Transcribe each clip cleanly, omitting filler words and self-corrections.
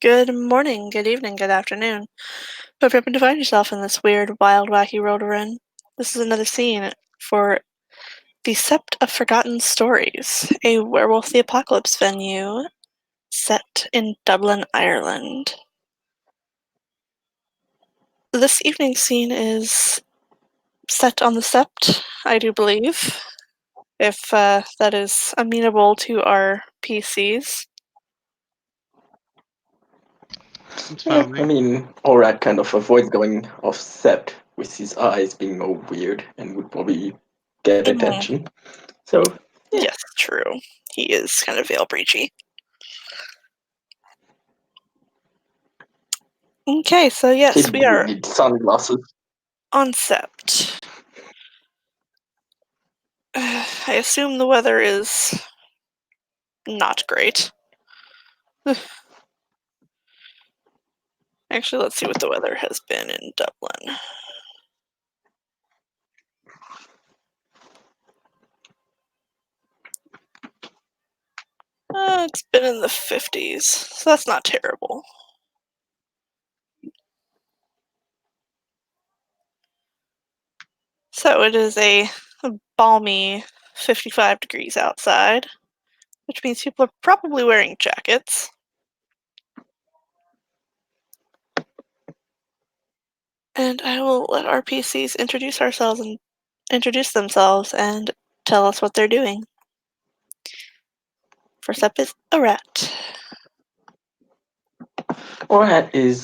Good morning, good evening, good afternoon. Hope you happen to find yourself in this weird, wild, wacky world we're in. This is another scene for The Sept of Forgotten Stories, a Werewolf the Apocalypse venue set in Dublin, Ireland. This evening's scene is set on the Sept, I do believe, if that is amenable to our PCs. It's Yeah, fine with I me. mean, Orad kind of avoids going offset with his eyes being all weird and would probably get Mhm. attention. So, yeah, Yes, true. He is kind of veil breachy. Okay, so yes, kid we are with sunglasses. on Sept. I assume the weather is not great. Actually, let's see what the weather has been in Dublin. It's been in the 50s, so that's not terrible. So it is a balmy 55 degrees outside, which means people are probably wearing jackets. And I will let our PCs introduce themselves and tell us what they're doing. First up is a rat. Orad is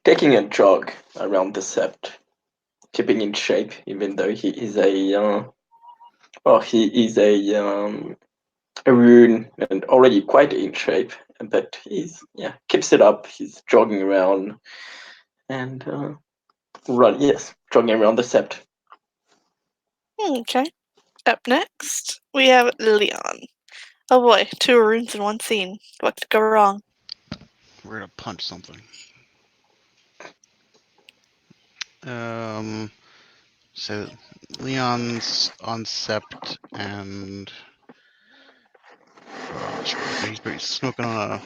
taking a jog around the sept, keeping in shape, even though he is a rune and already quite in shape. But he's keeps it up. He's jogging around and jogging around the sept. Okay. Up next, we have Leon. Oh boy, two runes in one scene. What could go wrong? We're gonna punch something. Um, so Leon's on Sept and he's smoking on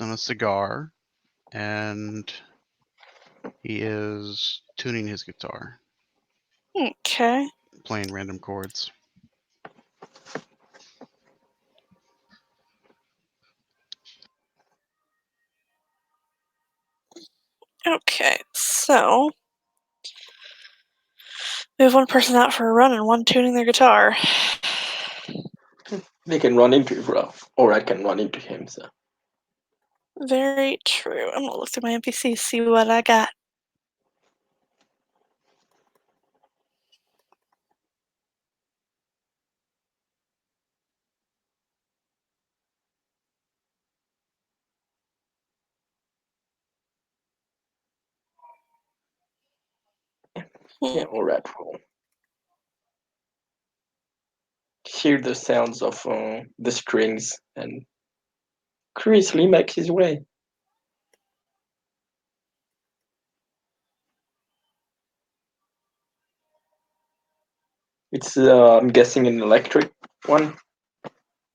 a cigar, and he is tuning his guitar, Okay. playing random chords. Okay, so we have one person out for a run and one tuning their guitar. They can run into Orad can run into him. So. Very true. I'm gonna look through my NPCs, see what I got. Yeah, Orad will hear the sounds of the strings and curiously make his way. It's I'm guessing an electric one,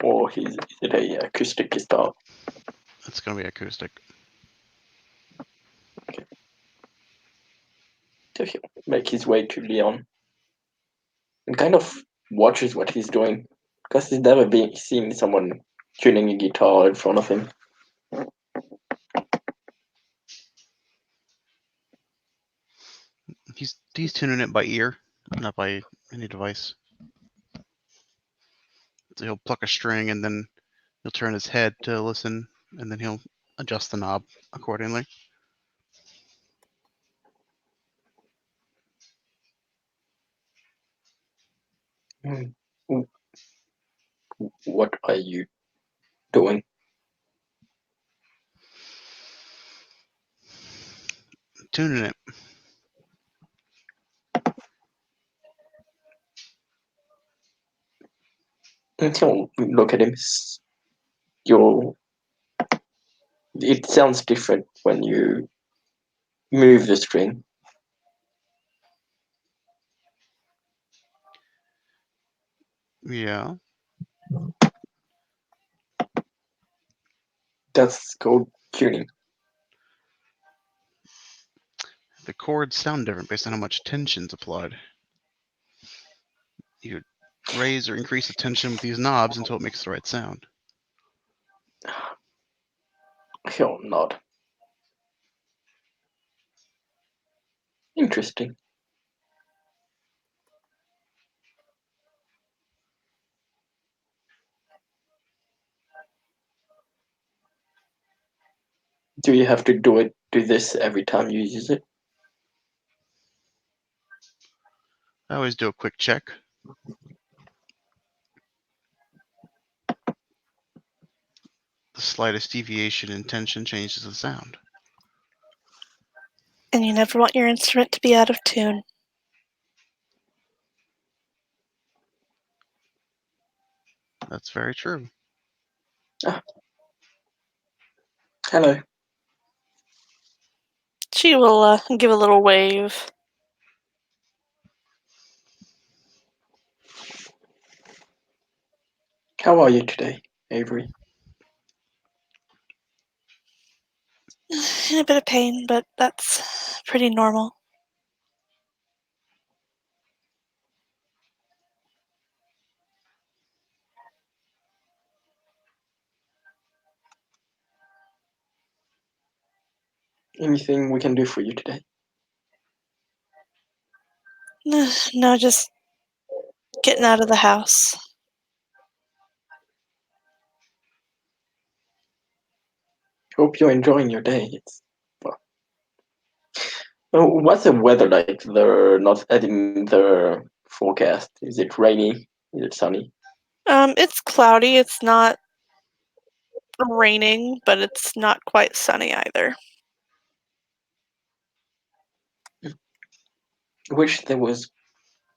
or is it a acoustic guitar? It's gonna be acoustic. So he'll make his way to Leon and kind of watches what he's doing because he's never been seen someone tuning a guitar in front of him. He's tuning it by ear, not by any device. So he'll pluck a string and then he'll turn his head to listen, and then he'll adjust the knob accordingly. Hmm. What are you doing? Tuning it. And he'll look at him. You'll. It sounds different when you move the string. Yeah. That's called tuning? The chords sound different based on how much tension's applied. You raise or increase the tension with these knobs until it makes the right sound. He'll nod. Interesting. Do you have to do this every time you use it? I always do a quick check. The slightest deviation in tension changes the sound. And you never want your instrument to be out of tune. That's very true. Hello. She will give a little wave. How are you today, Avery? In a bit of pain, but that's pretty normal. Anything we can do for you today? No, just getting out of the house. Hope you're enjoying your day. What's the weather like? Not in the forecast. Is it rainy? Is it sunny? It's cloudy. It's not raining, but it's not quite sunny either. I wish there was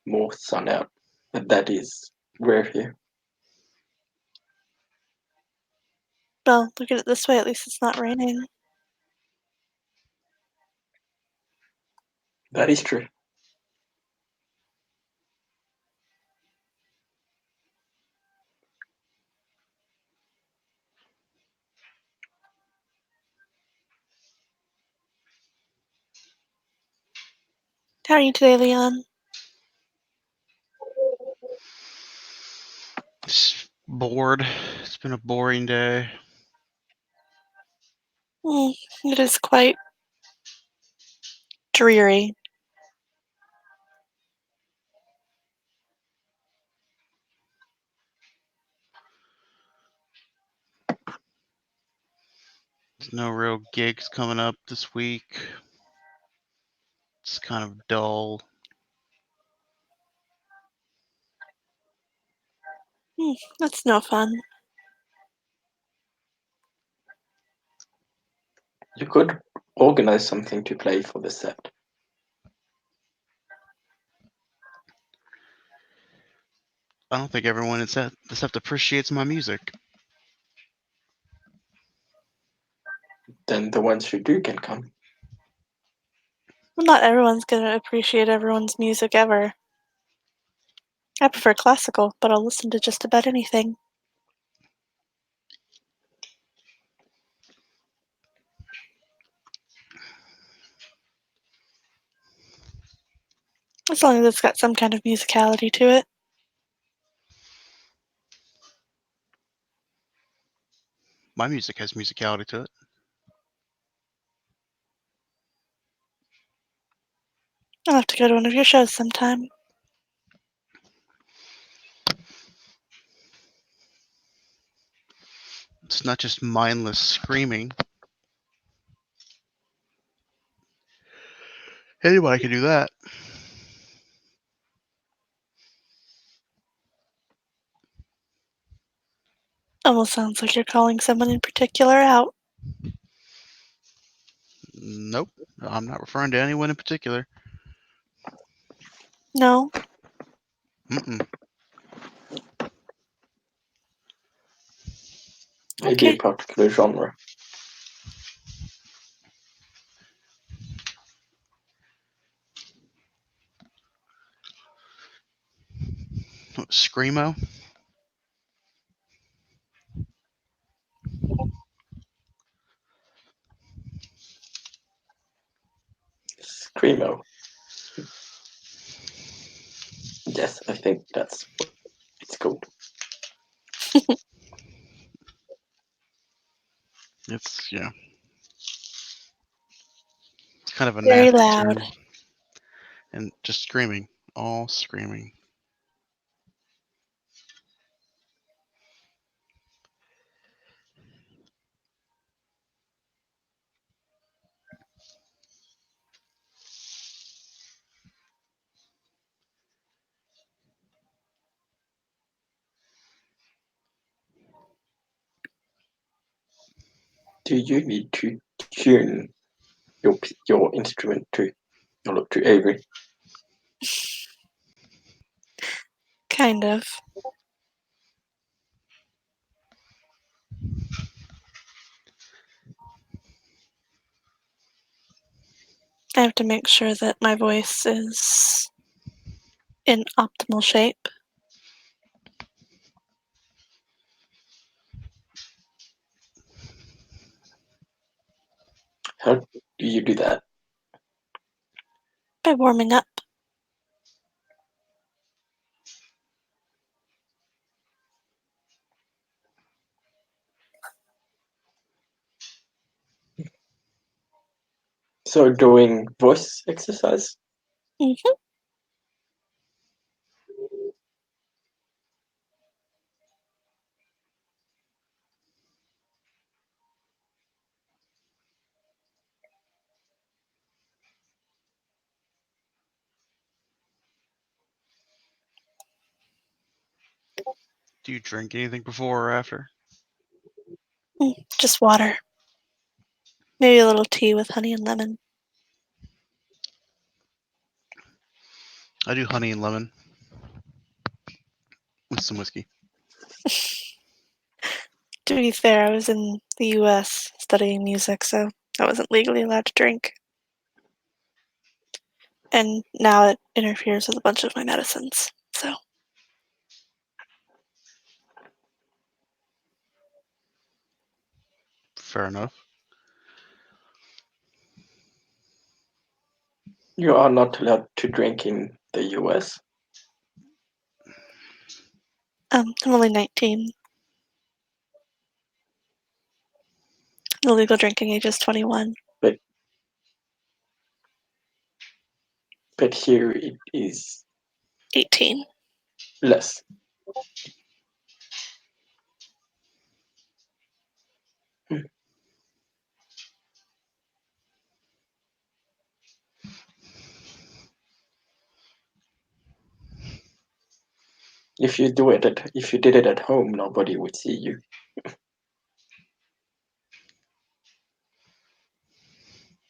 more sun out, but that is rare here. Well, look at it this way, at least it's not raining. That is true. How are you today, Leon? Just bored. It's been a boring day. It is quite dreary. There's no real gigs coming up this week. It's kind of dull. That's no fun. You could organize something to play for the set. I don't think everyone in the set appreciates my music. Then the ones who do can come. Well, not everyone's gonna appreciate everyone's music ever. I prefer classical, but I'll listen to just about anything. As long as it's got some kind of musicality to it. My music has musicality to it. I'll have to go to one of your shows sometime. It's not just mindless screaming. Anybody can do that. Almost sounds like you're calling someone in particular out. Nope. I'm not referring to anyone in particular. No? Mm-mm. Maybe a Okay. particular genre. Screamo? Screamo. Yes, I think that's what it's called. It's it's kind of a Very nasty loud. term, and just screaming, all screaming. Do you need to tune your instrument to Avery? Kind of. I have to make sure that my voice is in optimal shape. How do you do that? By warming up. So doing voice exercise? Hmm. Do you drink anything before or after? Just water. Maybe a little tea with honey and lemon. I do honey and lemon with some whiskey. To be fair, I was in the US studying music, so I wasn't legally allowed to drink. And now it interferes with a bunch of my medicines, so. Fair enough. You are not allowed to drink in the US. I'm only 19. The legal drinking age is 21. But here it is 18. less. If you did it at home, nobody would see you.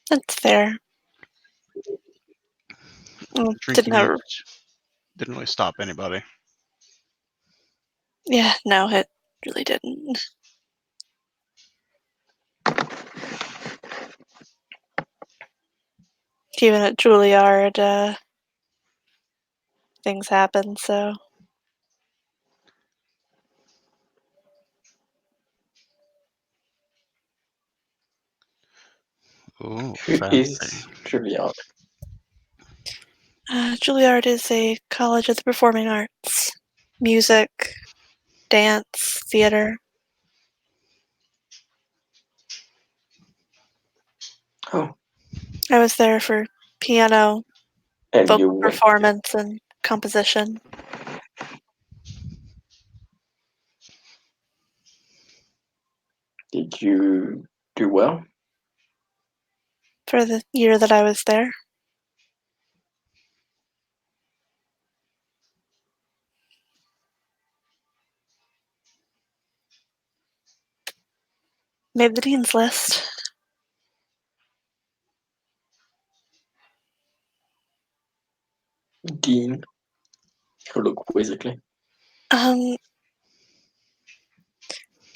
That's fair. Didn't Drinking have. age didn't really stop anybody. Yeah, no, it really didn't. Even at Juilliard, things happen, so. Oh, Who is fancy. Juilliard? Juilliard is a college of the performing arts. Music, dance, theater. Oh, I was there for piano, and you vocal went. performance, and composition. Did you do well? For the year that I was there. Made the dean's list. Dean? You look quizzically.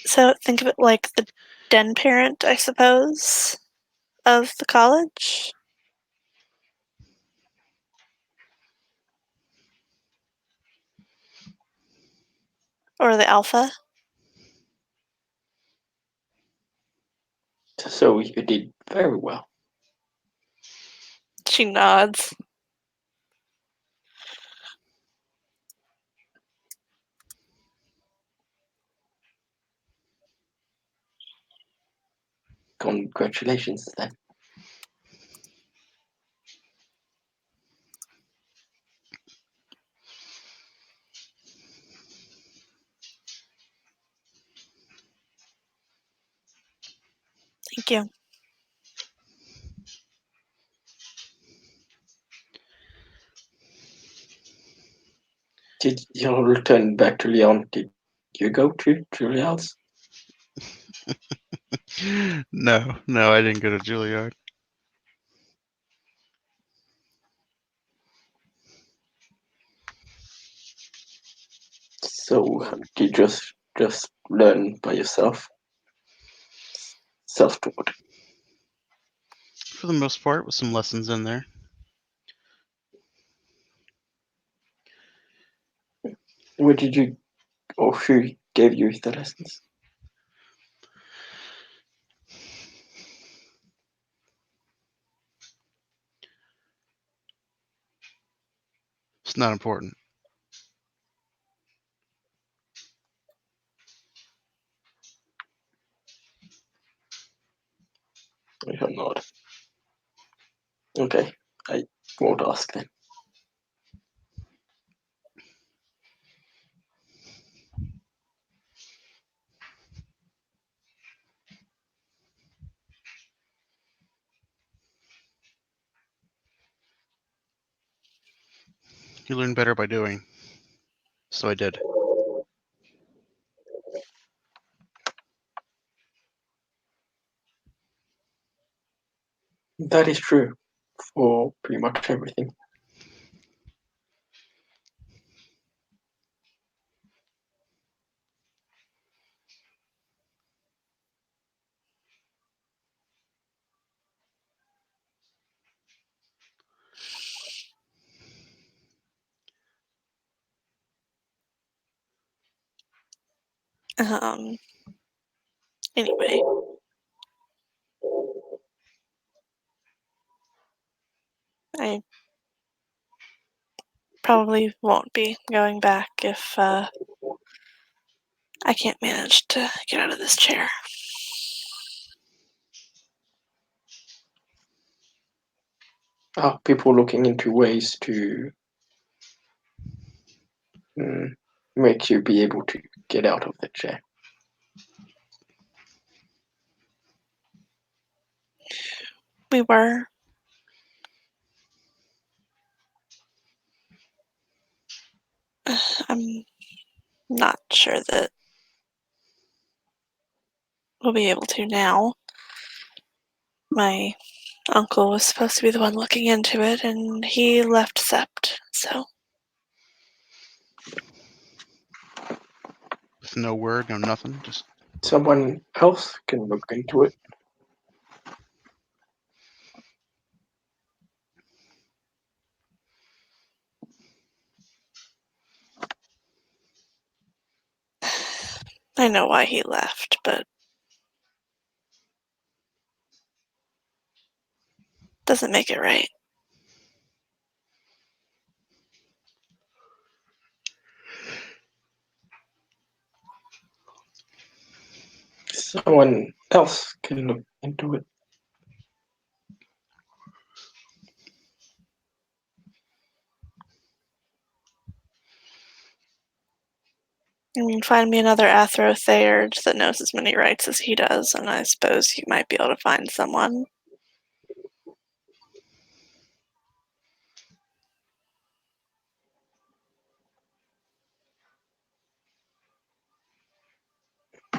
So think of it like the den parent, I suppose, of the college. Or the alpha. So you did very well. She nods. Congratulations, then. Thank you. Did you return back to Leon? Did you go to Juilliard's? No, I didn't go to Juilliard. So you just learn by yourself, self-taught. For the most part, with some lessons in there. Where did you, or who gave you the lessons? It's not important. I hope not. Okay, I won't ask then. You learn better by doing. So I did. That is true for pretty much everything. Anyway. I probably won't be going back if I can't manage to get out of this chair. Are people looking into ways to make you be able to get out of the chair? We were. I'm not sure that we'll be able to now. My uncle was supposed to be the one looking into it, and he left Sept, so. With no word, no nothing. Just Someone else can look into it. I know why he left, but doesn't make it right. Someone else can look into it. I mean, find me another Athro-Thayard that knows as many rights as he does, and I suppose you might be able to find someone.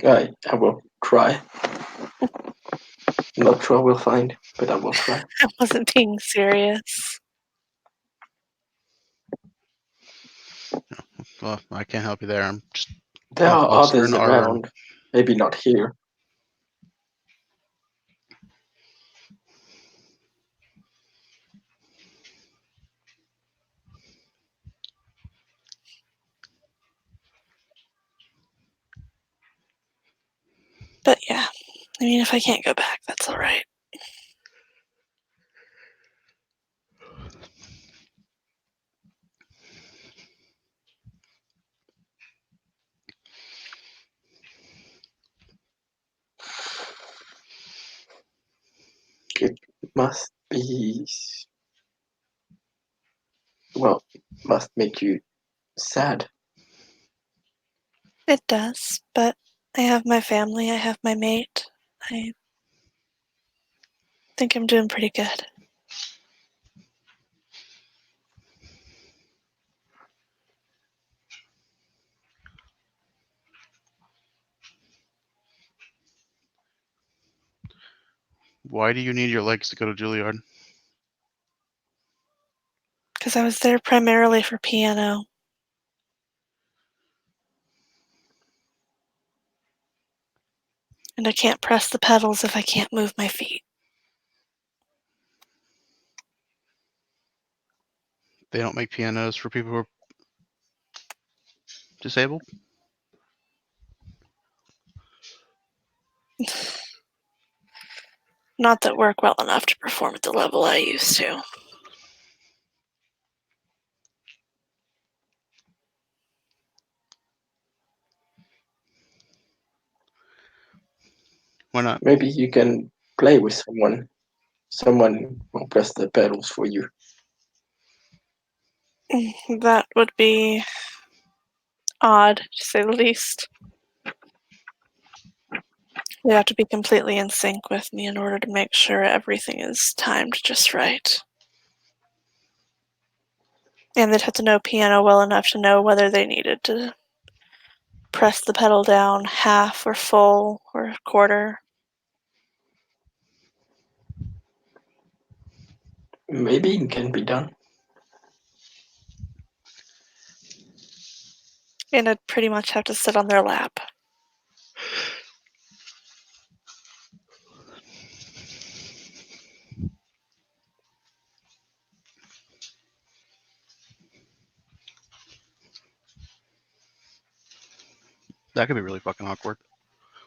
I will try. Not sure we'll find, but I will try. I wasn't being serious. well, I can't help you there. I'm just There off are mustering others R and around, maybe not here. But yeah, I mean, if I can't go back, that's alright. It must be, well, must make you sad. It does, but I have my family, I have my mate. I think I'm doing pretty good. Why do you need your legs to go to Juilliard? Because I was there primarily for piano. And I can't press the pedals if I can't move my feet. They don't make pianos for people who are disabled? Not that work well enough to perform at the level I used to. Why not? Maybe you can play with someone who press the pedals for you. That would be odd, to say the least. They have to be completely in sync with me in order to make sure everything is timed just right. And they'd have to know piano well enough to know whether they needed to press the pedal down half or full or quarter. Maybe it can be done. And I'd pretty much have to sit on their lap. That could be really fucking awkward.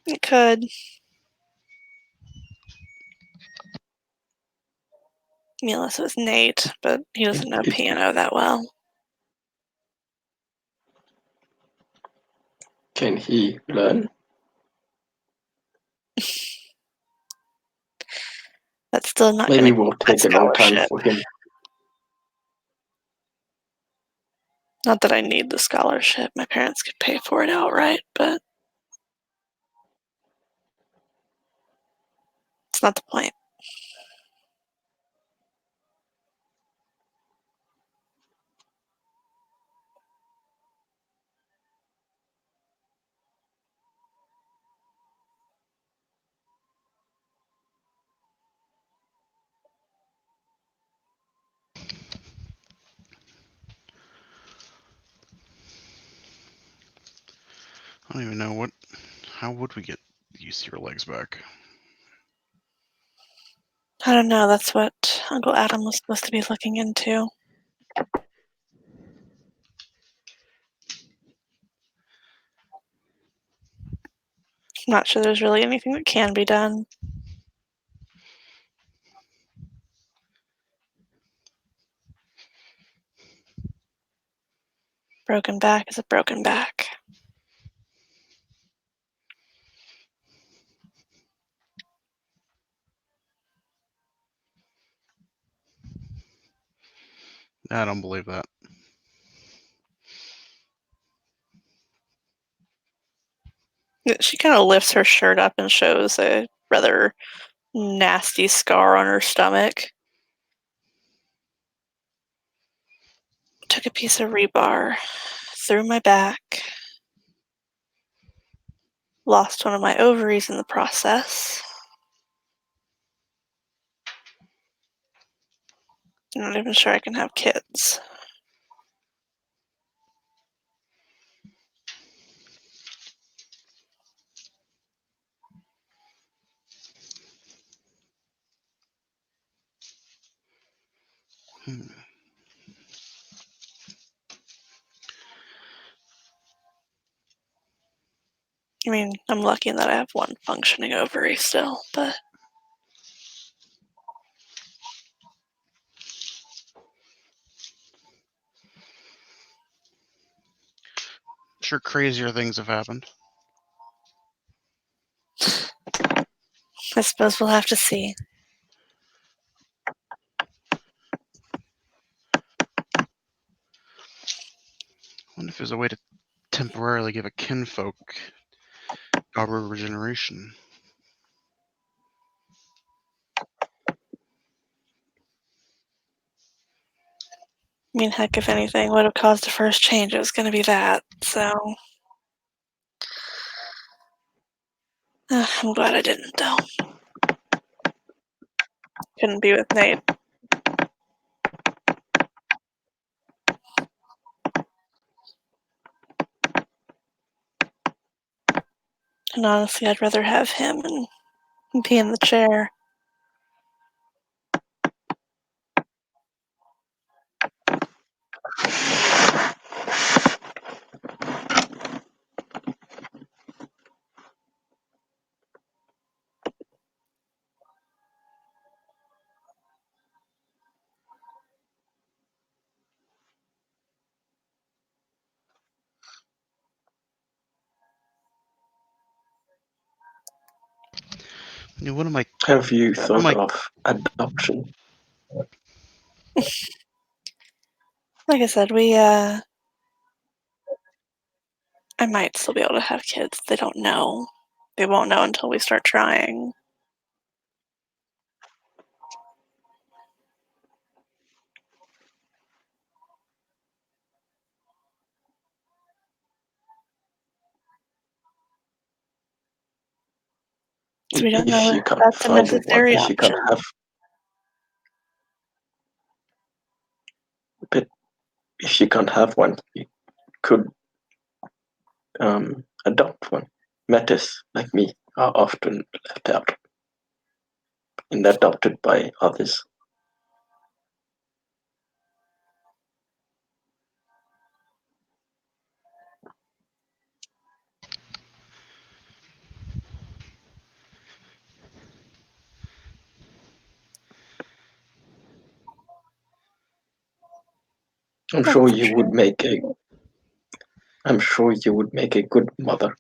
It could. I mean, unless it was Nate, but he doesn't know It- piano that well. Can he learn? That's still not Maybe going it to will get a take a long time scholarship. for him. Not that I need the scholarship. My parents could pay for it outright, but it's not the point. I don't even know what. How would we get used to your legs back? I don't know. That's what Uncle Adam was supposed to be looking into. I'm not sure there's really anything that can be done. Broken back is a broken back. I don't believe that. She kind of lifts her shirt up and shows a rather nasty scar on her stomach. Took a piece of rebar through my back. Lost one of my ovaries in the process. I'm not even sure I can have kids. Hmm. I mean, I'm lucky in that I have one functioning ovary still, but Sure, crazier things have happened. I suppose we'll have to see. if there's a way to temporarily give a kinfolk job regeneration. I mean, heck, if anything would have caused the first change, it was going to be that. So I'm glad I didn't, though. Couldn't be with Nate. And honestly, I'd rather have him and be in the chair. You know, one of my Have you thought my- of adoption? Like I said, I might still be able to have kids. They don't know. They won't know until we start trying. So we don't know If you if can't that's a find one, necessary if you can't option. have, but if you can't have one, you could adopt one. Metis, like me, are often left out and adopted by others. I'm sure That's you true. would make a. I'm sure you would make a good mother.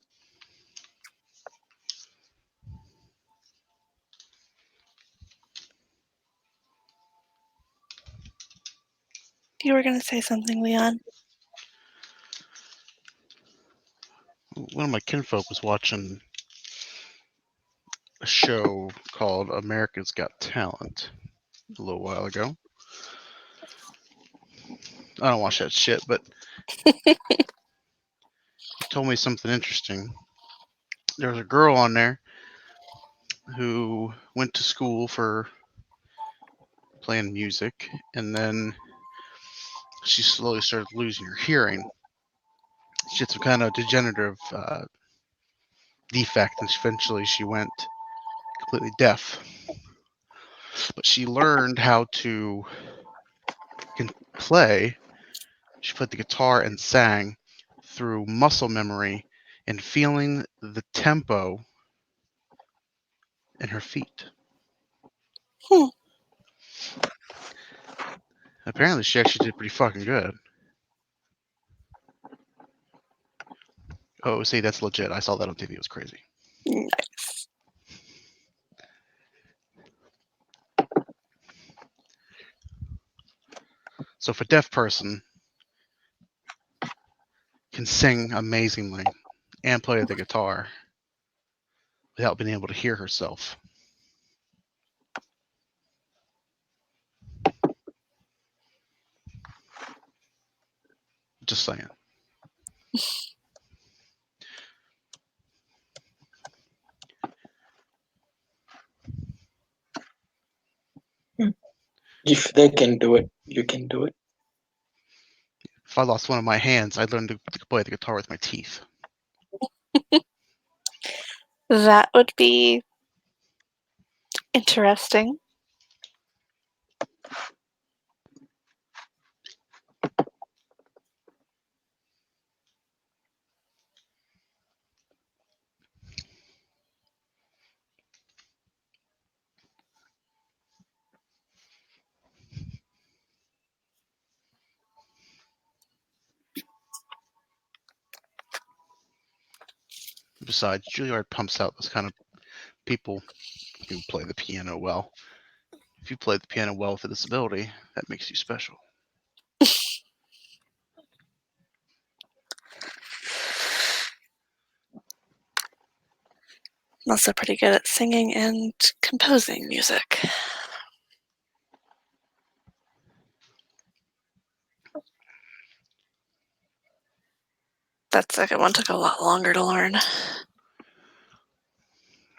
You were going to say something, Leon. one of my kinfolk was watching a show called America's Got Talent a little while ago. I don't watch that shit, but he told me something interesting. There was a girl on there who went to school for playing music, and then she slowly started losing her hearing. She had some kind of degenerative defect, and eventually she went completely deaf. But she learned how to play. She played the guitar and sang through muscle memory and feeling the tempo in her feet. Hmm. Apparently, she actually did pretty fucking good. Oh, see, that's legit. I saw that on TV. It was crazy. Nice. So, if a deaf person can sing amazingly and play the guitar without being able to hear herself, just saying. If they can do it, you can do it. If I lost one of my hands, I'd learn to play the guitar with my teeth. That would be interesting. Besides, Juilliard pumps out those kind of people who play the piano well. If you play the piano well with a disability, that makes you special. I'm also pretty good at singing and composing music. That second one took a lot longer to learn.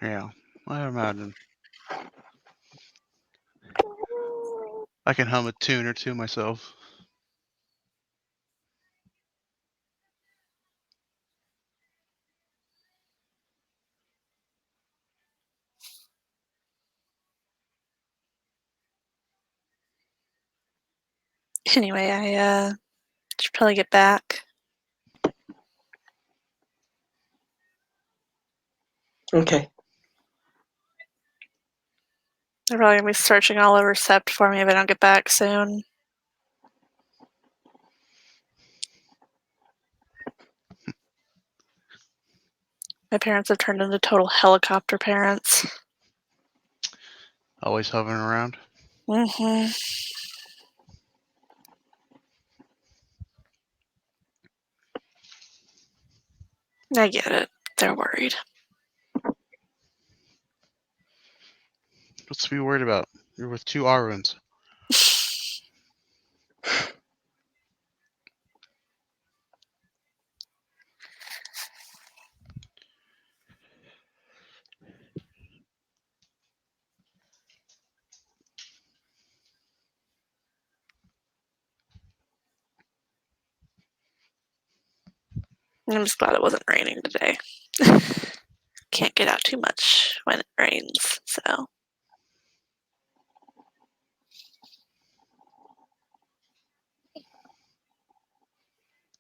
Yeah, I imagine. I can hum a tune or two myself. Anyway, I should probably get back. Okay. They're probably gonna be searching all over Sept for me if I don't get back soon. My parents have turned into total helicopter parents. Always hovering around. Mm-hmm. I get it. They're worried. What's to be worried about? You're with two Arwins. I'm just glad it wasn't raining today. Can't get out too much when it rains, so.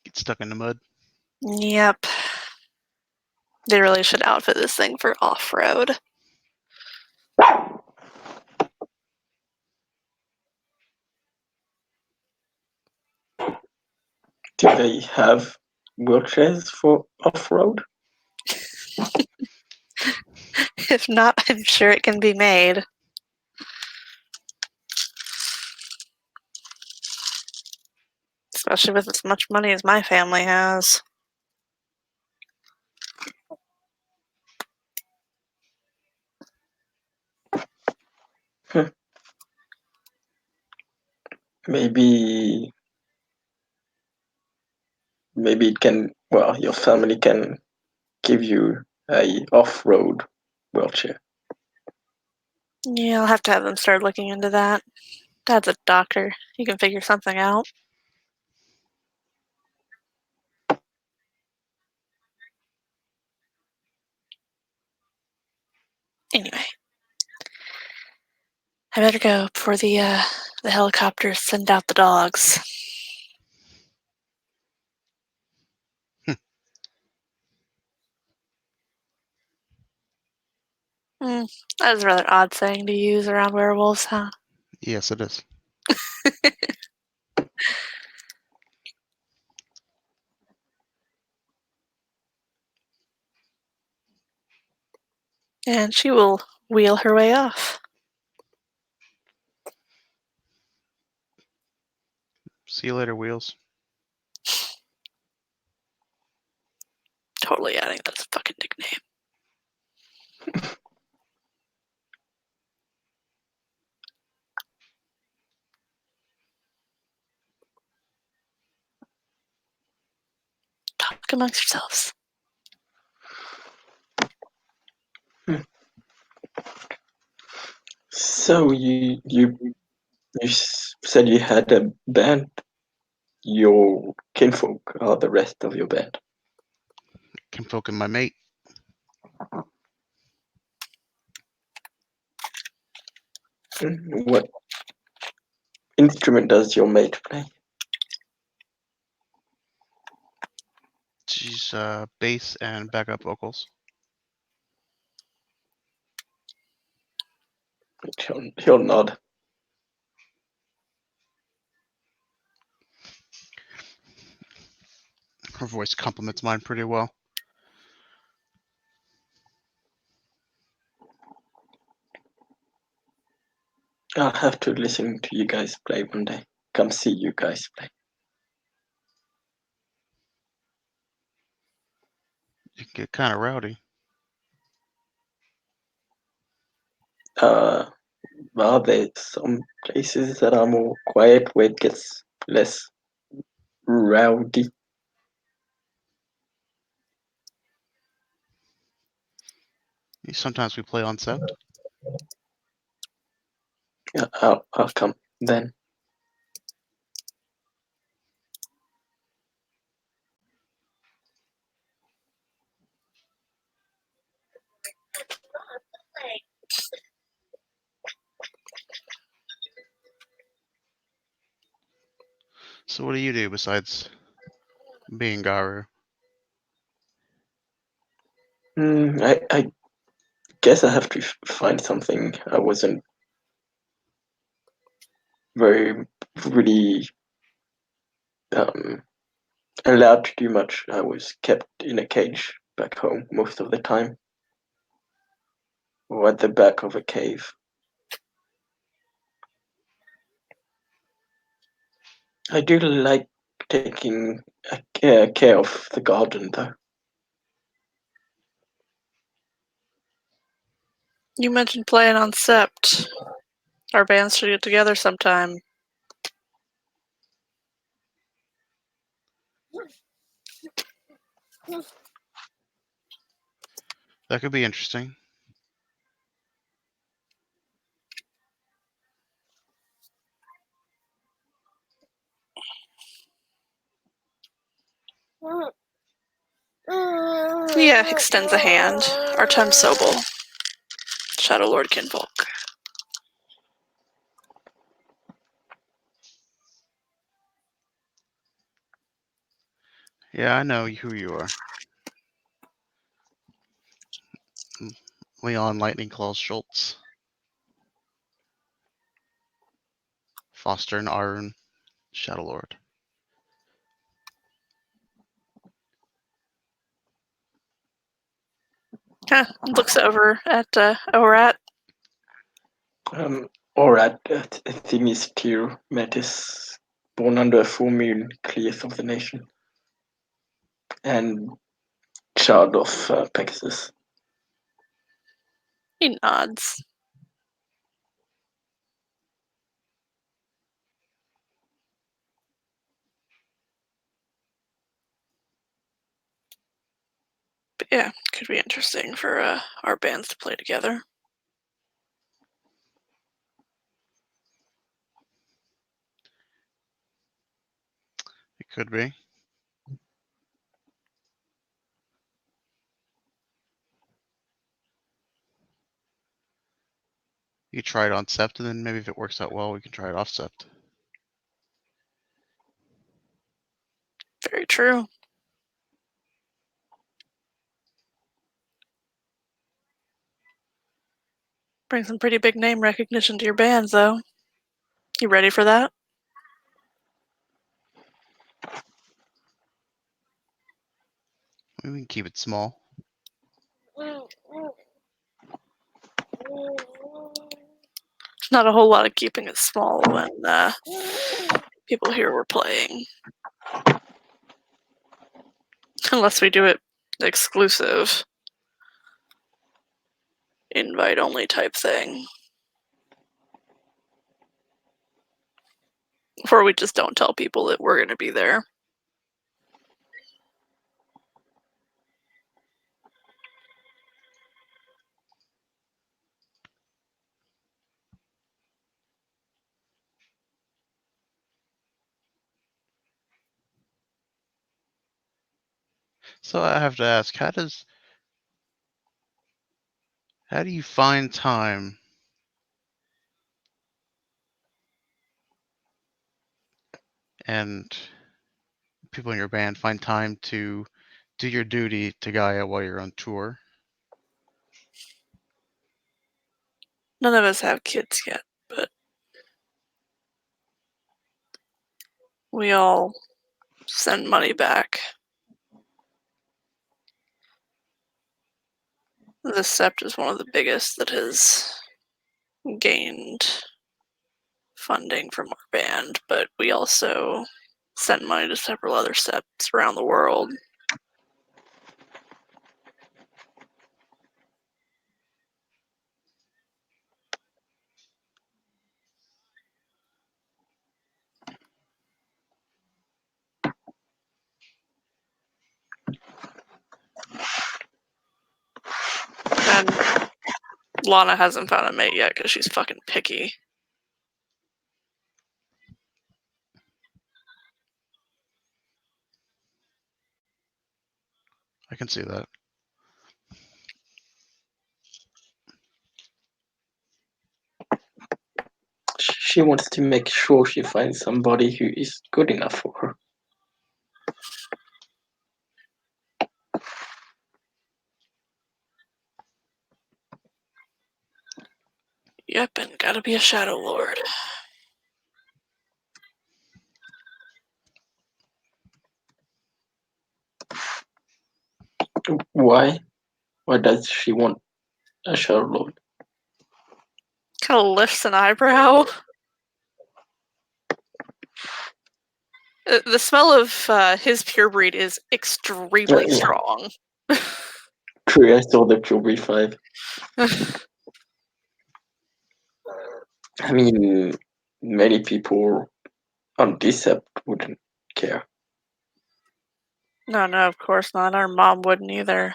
Get stuck in the mud. Yep. They really should outfit this thing for off-road. Do they have wheelchairs for off-road? If not, I'm sure it can be made. Especially with as much money as my family has. Maybe it can. Well, your family can give you a off-road wheelchair. Yeah, I'll have to have them start looking into that. Dad's a doctor. He can figure something out. Anyway, I better go before the helicopters send out the dogs. That was a rather odd saying to use around werewolves, huh? Yes, it is. And she will wheel her way off. See you later, Wheels. Totally adding that's a fucking nickname. Talk amongst yourselves. So you said you had a band. Your kinfolk are the rest of your band. Kinfolk and my mate. What instrument does your mate play? She's bass and backup vocals. He'll nod. Her voice complements mine pretty well. I'll have to listen to you guys play one day. Come see you guys play. You can get kind of rowdy. Well, there's some places that are more quiet where it gets less rowdy. Sometimes we play on Sept. I'll come then. So what do you do besides being Garu? I guess I have to find something. I wasn't very really allowed to do much. I was kept in a cage back home most of the time, or at the back of a cave. I do like taking care of the garden, though. You mentioned playing on Sept. Our bands should get together sometime. That could be interesting. Yeah, extends a hand. Artem Sobel. Shadow Lord Kinvolk. Yeah, I know who you are. Leon Lightning Claws Schultz. Foster and Arun, Shadow Lord. Looks over at Orat. Orat, Themis Tyr, Metis, born under a full moon, clearth of the nation, and child of Pegasus. He nods. But yeah, could be interesting for our bands to play together. It could be. You try it on Sept, and then maybe if it works out well, we can try it off Sept. Very true. Bring some pretty big name recognition to your bands, though. You ready for that? Maybe we can keep it small. Not a whole lot of keeping it small when people hear we're playing. Unless we do it exclusive. Invite only type thing. Or we just don't tell people that we're going to be there. So I have to ask, how do you find time and people in your band find time to do your duty to Gaia while you're on tour? None of us have kids yet, but we all send money back. The Sept is one of the biggest that has gained funding from our band, but we also send money to several other Septs around the world. And Lana hasn't found a mate yet because she's fucking picky. I can see that. She wants to make sure she finds somebody who is good enough for her. Yep, and gotta be a Shadow Lord. Why? Why does she want a Shadow Lord? Kind of lifts an eyebrow. The smell of his pure breed is extremely Yeah. strong. True, I saw the Jewelry 5. I mean, many people on Decept wouldn't care. No, of course not. Our mom wouldn't either.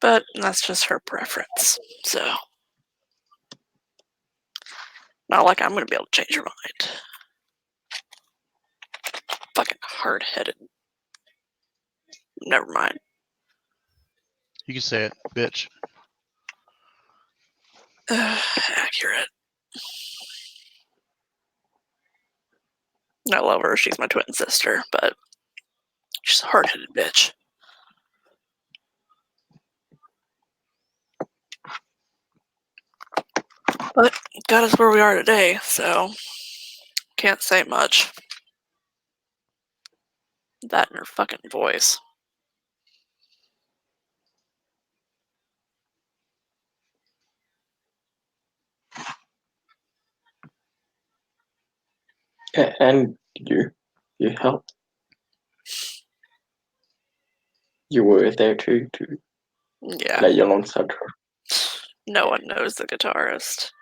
But that's just her preference, so. Not like I'm gonna be able to change her mind. Fucking hard-headed. Never mind. You can say it, bitch. Accurate. I love her. She's my twin sister, but she's a hard-headed bitch. But got us where we are today, so can't say much. That in her fucking voice. And you helped. You were there too to Yeah. play alongside her. No one knows the guitarist.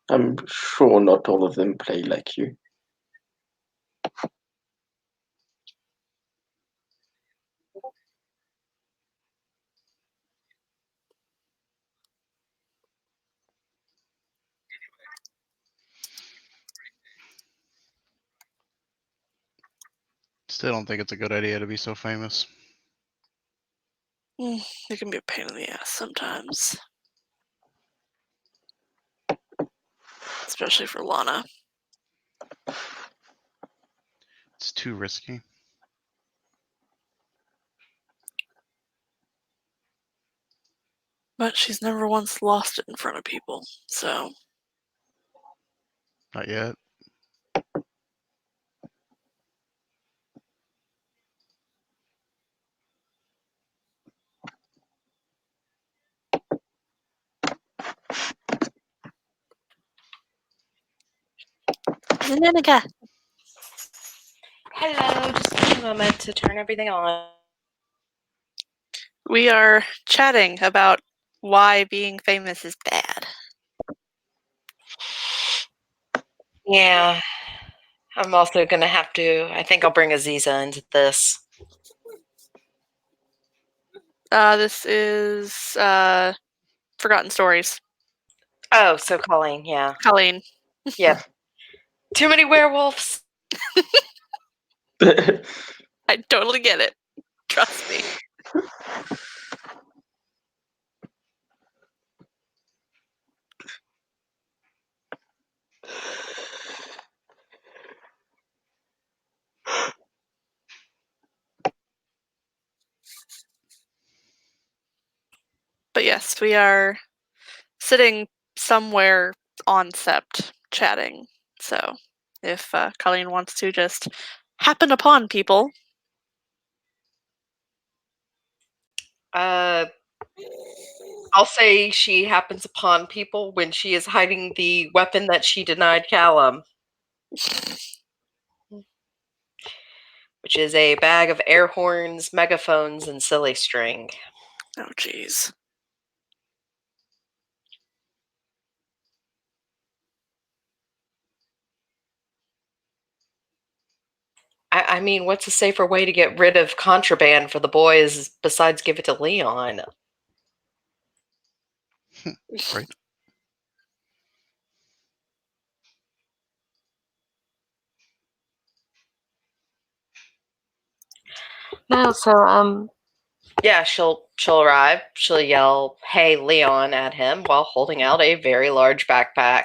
I'm sure not all of them play like you. Still don't think it's a good idea to be so famous. It can be a pain in the ass sometimes. Especially for Lana. It's too risky. But she's never once lost it in front of people, so. Not yet. Zanika. Hello, just a moment to turn everything on. We are chatting about why being famous is bad. Yeah, I'm also going to have to, I think I'll bring Aziza into this. This is Forgotten Stories. Oh, so Colleen, yeah. Colleen. Yep. Too many werewolves. I totally get it. Trust me. But yes, we are sitting somewhere on Sept chatting. So if Colleen wants to just happen upon people. I'll say she happens upon people when she is hiding the weapon that she denied Callum. which is a bag of air horns, megaphones, and silly string. Oh, jeez. I mean, what's a safer way to get rid of contraband for the boys besides give it to Leon? Right. No, so yeah, she'll arrive. She'll yell, "Hey, Leon," at him while holding out a very large backpack.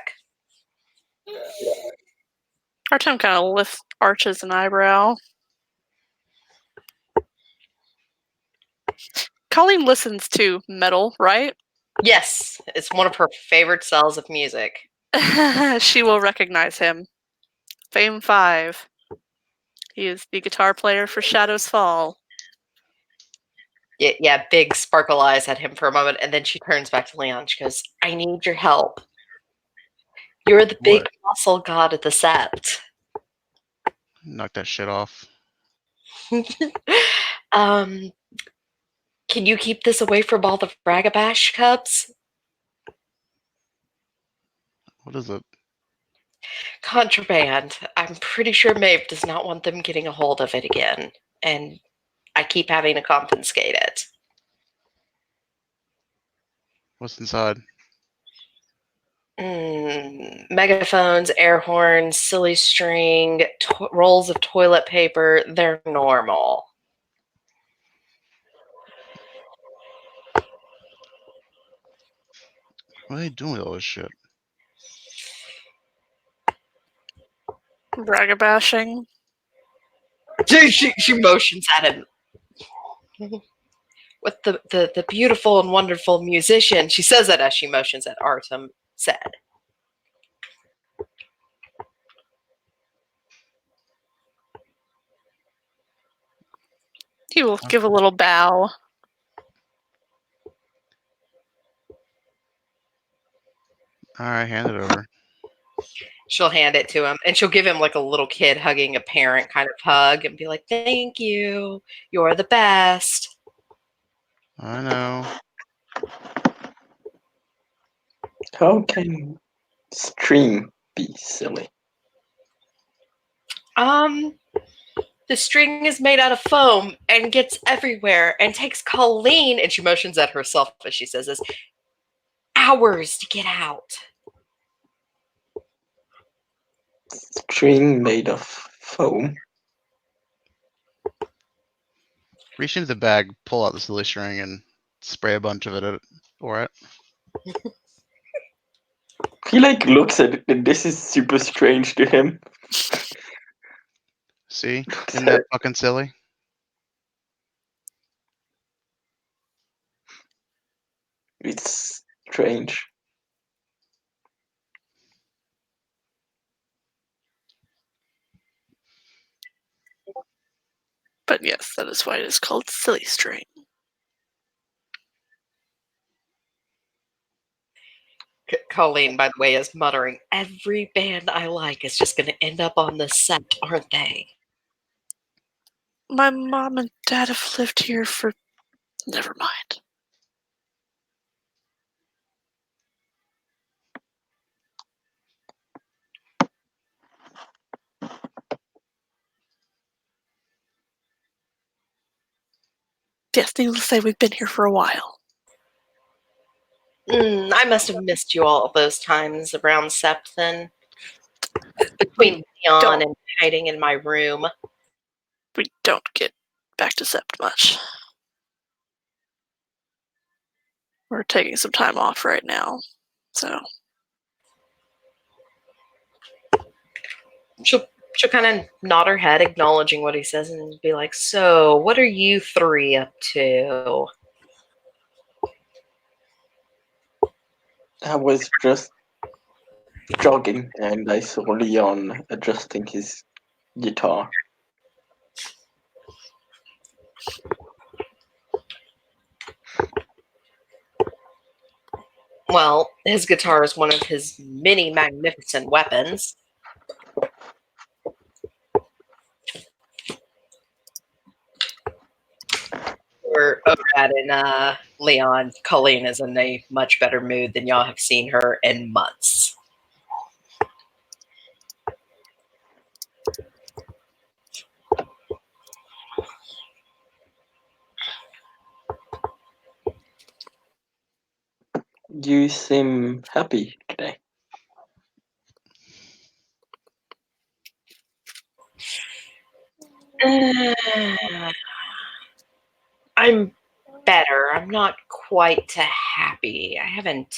Artem kind of arches an eyebrow. Colleen listens to metal, right? Yes, it's one of her favorite styles of music. She will recognize him. Fame 5. He is the guitar player for Shadows Fall. Yeah, big sparkle eyes at him for a moment, and then she turns back to Leon. She goes, "I need your help. You're the big What? muscle god of the Sept." Knock that shit off. um, can you keep this away from all the Bragabash cubs? What is it? Contraband. I'm pretty sure Maeve does not want them getting a hold of it again, and I keep having to confiscate it. What's inside? Megaphones, air horns, silly string, rolls of toilet paper. They're normal. What are they doing with all this shit? Bragabashing. She motions at him. With the beautiful and wonderful musician. She says that as she motions at Artem said. He will give a little bow. Alright, hand it over. She'll hand it to him, and she'll give him like a little kid hugging a parent kind of hug and be like, "Thank you. You're the best." I know. How can string be silly? The string is made out of foam and gets everywhere and takes Colleen, and she motions at herself as she says this, hours to get out. String made of foam. Reach into the bag, pull out the silly string, and spray a bunch of it at or at. He like looks at it and this is super strange to him. See? Isn't that fucking silly? It's strange. But yes, that is why it is called silly string. Colleen, by the way, is muttering, every band I like is just going to end up on the set, aren't they? My mom and dad have lived here for... Never mind. Yes, needless to say, we've been here for a while. I must have missed you all those times around Sept then. Between Leon and hiding in my room. We don't get back to Sept much. We're taking some time off right now, so... She'll kind of nod her head, acknowledging what he says, and be like, "So, what are you three up to?" I was just jogging and I saw Leon adjusting his guitar. Well, his guitar is one of his many magnificent weapons. for Brad and Leon, Colleen is in a much better mood than y'all have seen her in months. You seem happy today. I'm better. I'm not quite to happy. I haven't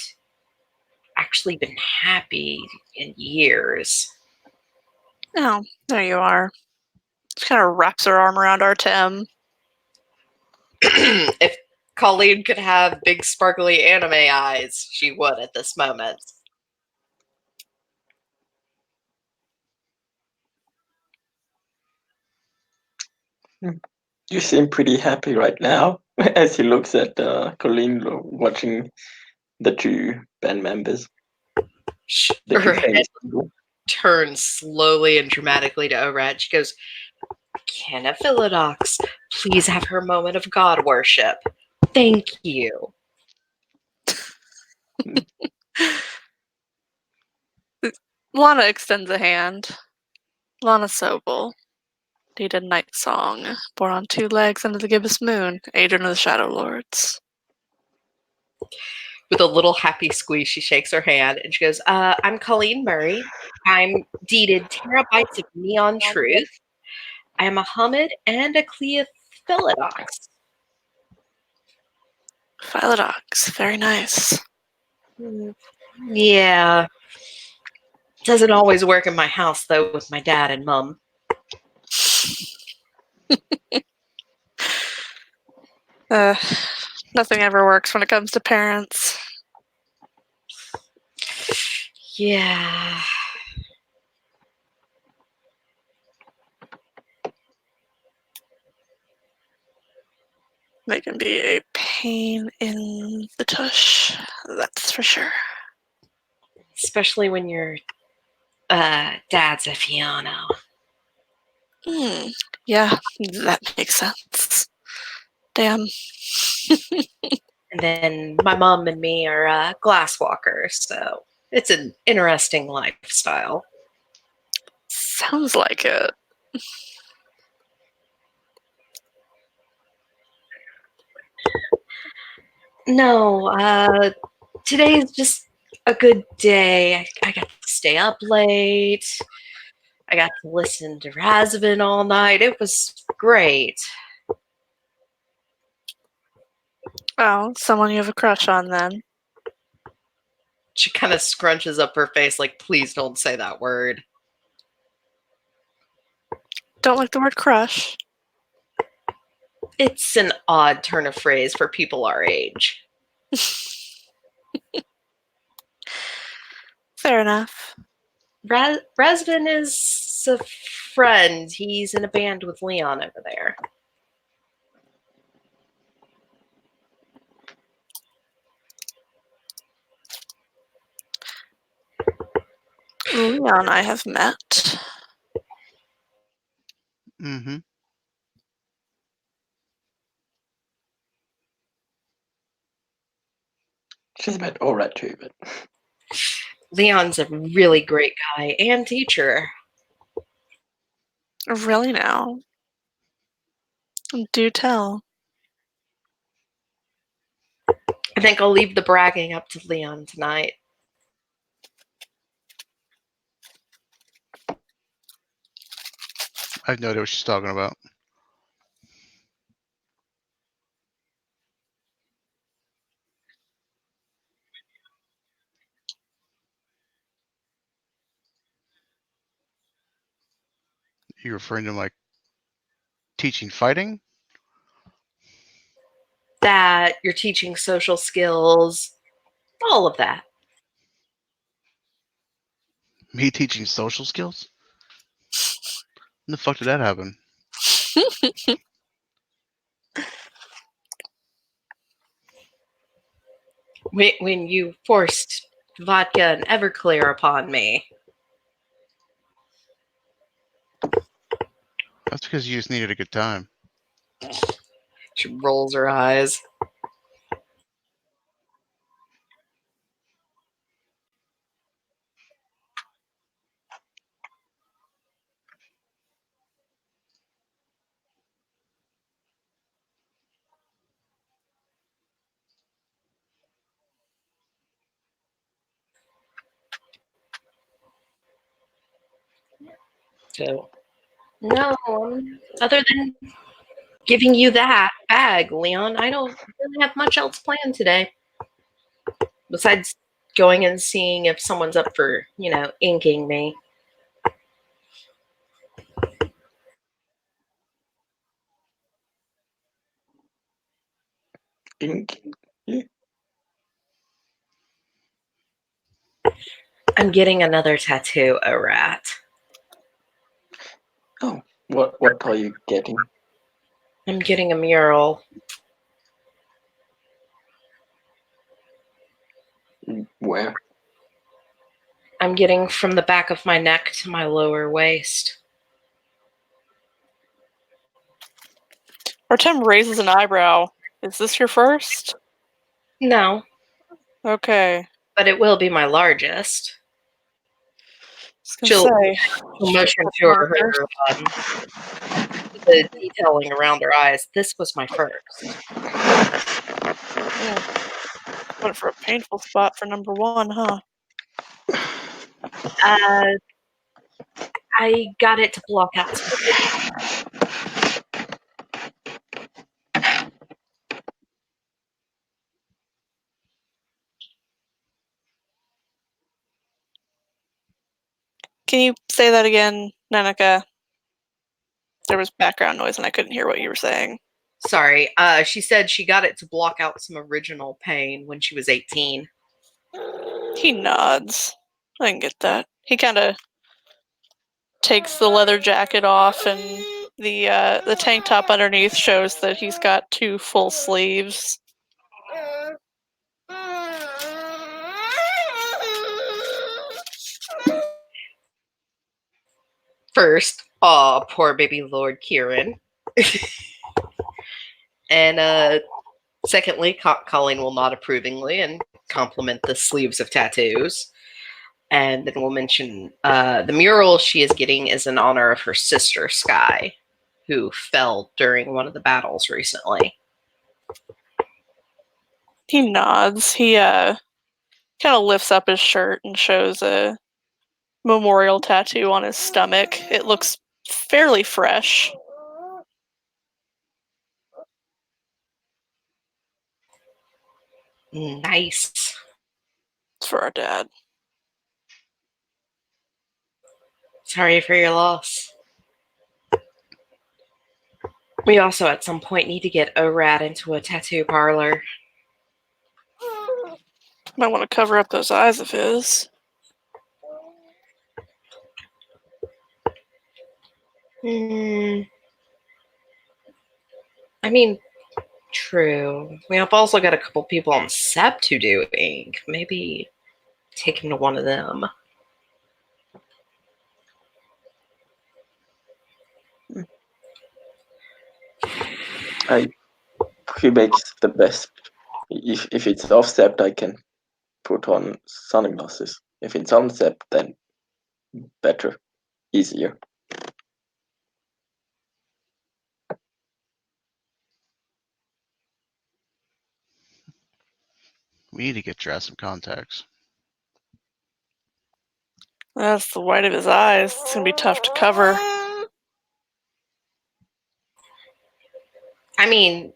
actually been happy in years. Oh, there you are. She kind of wraps her arm around our Tim. If Colleen could have big sparkly anime eyes, she would at this moment. You seem pretty happy right now, as he looks at Colleen watching the two band members. The two Her head famous people. turns slowly and dramatically to Orad. She goes, Kenna Philodox, please have her moment of God worship. Thank you. Lana extends a hand. Lana Sobel. Need a night song. Born on two legs under the gibbous moon. Agent of the Shadow Lords. With a little happy squeeze, she shakes her hand and she goes, I'm Colleen Murray. I'm deeded terabytes of neon truth. I am a Hamid and a Cleophilodox. Philodox. Very nice. Yeah. Doesn't always work in my house, though, with my dad and mum. Nothing ever works when it comes to parents. Yeah. They can be a pain in the tush. That's for sure. Especially when your dad's a Fiano. Yeah, that makes sense. Damn. And then my mom and me are glass walkers, so it's an interesting lifestyle. Sounds like it. No, today is just a good day. I got to stay up late. I got to listen to Razvan all night. It was great. Oh, someone you have a crush on then. She kind of scrunches up her face like, please don't say that word. Don't like the word crush. It's an odd turn of phrase for people our age. Fair enough. Razvan is a friend. He's in a band with Leon over there. Leon I have met. Mm-hmm. She's met Orad too, but Leon's a really great guy and teacher. Really now? Do tell. I think I'll leave the bragging up to Leon tonight. I have no idea what she's talking about. You referring to like teaching fighting? That you're teaching social skills, all of that. Me teaching social skills? When the fuck did that happen? When you forced vodka and Everclear upon me. That's because you just needed a good time. She rolls her eyes. So, no, other than giving you that bag, Leon, I don't really have much else planned today. Besides going and seeing if someone's up for, inking me. Ink. Yeah. I'm getting another tattoo, a rat. Oh, what are you getting? I'm getting a mural. Where? I'm getting from the back of my neck to my lower waist. Artem raises an eyebrow. Is this your first? No, Okay. but it will be my largest. I was She'll gonna say. motion That's to not a her the detailing around her eyes. This was my first. Yeah. Went for a painful spot for number one, huh? I got it to block out some. Can you say that again, Nanika? There was background noise and I couldn't hear what you were saying. Sorry, she said she got it to block out some original pain when she was 18. He nods. I can get that. He kind of takes the leather jacket off, and the tank top underneath shows that he's got 2 full sleeves. First, poor baby Lord Kieran. And secondly, Colleen will nod approvingly and compliment the sleeves of tattoos. And then we'll mention the mural she is getting is in honor of her sister, Sky, who fell during one of the battles recently. He nods. He kind of lifts up his shirt and shows a memorial tattoo on his stomach. It looks fairly fresh. Nice. It's for our dad. Sorry for your loss. We also at some point need to get ORAD into a tattoo parlor. Might want to cover up those eyes of his. I mean, true. We have also got a couple people on Sept who do ink. Maybe take him to one of them. He makes the best. If it's off-sept, I can put on sunglasses. If it's on-sept, then better, easier. We need to get your ass some contacts. That's the white of his eyes. It's gonna be tough to cover. I mean,